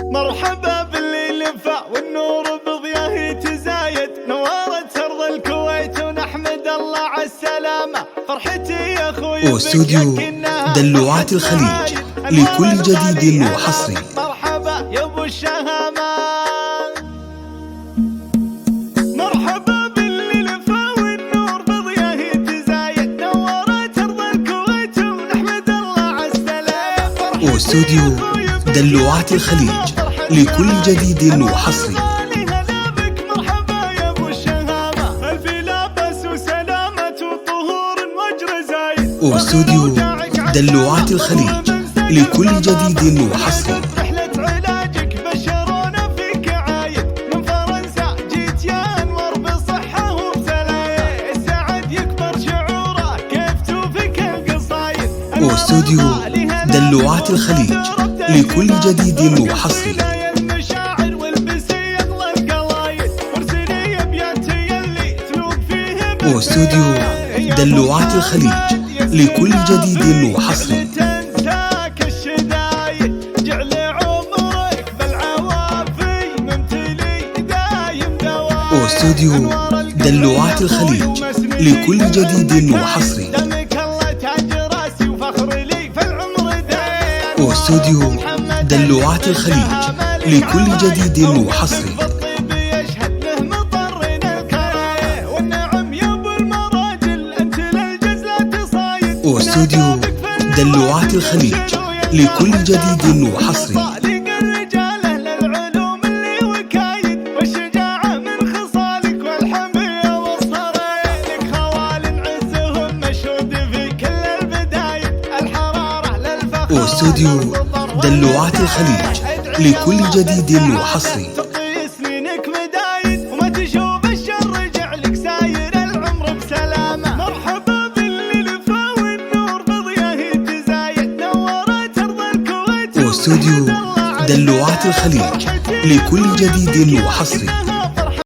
مرحبا باللي لفا والنور بضياه تزايد، نورت أرض الكويت ونحمد الله عالسلامة. فرحتي يا أخوي استوديو دلوعات الخليج لكل جديد وحصري. مرحبا يا أبو الشهامة، مرحبا باللي لفا والنور بضياه تزايد، نورت أرض الكويت ونحمد الله عالسلامة. استوديو دلوعات الخليج لكل جديد وحصري. مرحبا يا ابو الشهامة، الف لابس وسلامة وطهور واجر زايد. استوديو دلوعات الخليج لكل جديد وحصري. رحلة علاجك بشرونا فيك عايد، من فرنسا جيت يا انور بصحة وبسلايد، السعد يكبر شعوره كيف توفيك القصايد. استوديو دلوعات الخليج لكل جديد وحصري. المشاعر والبسي اغلى القلايد، وارسلي ابياتي يلي تلوق فيه. استوديو دلوعات الخليج لكل جديد وحصري. تنساك الشدايد، جعل عمرك بالعوافي ممتلي دايم دوايد. استوديو دلوعات الخليج لكل جديد وحصري. دمك الله تاج راسي وفخر لي في العمر دايم. استوديو دلوعات الخليج لكل جديد وحصري. الطيب يشهد له مطرنا الكرايه، والنعم يا ابو المراجل انت للجزله تصايد. استوديو دلوعات الخليج لكل جديد وحصري. خالق الرجال اهل العلوم اللي وكايد، والشجاعه من خصالك والحميه والصرايا، لك خوال عزهم مشهود في كل البدايد، الحراره للفخر. استوديو دلوعات الخليج لكل جديد وحصري. تقي سنينك مدايد وما تشوف الشر، جعلك ساير العمر بسلامه. مرحبا باللي لفا والنور بضياه تزايد، نورت ارض الكويت. استوديو دلوعات الخليج لكل جديد وحصري.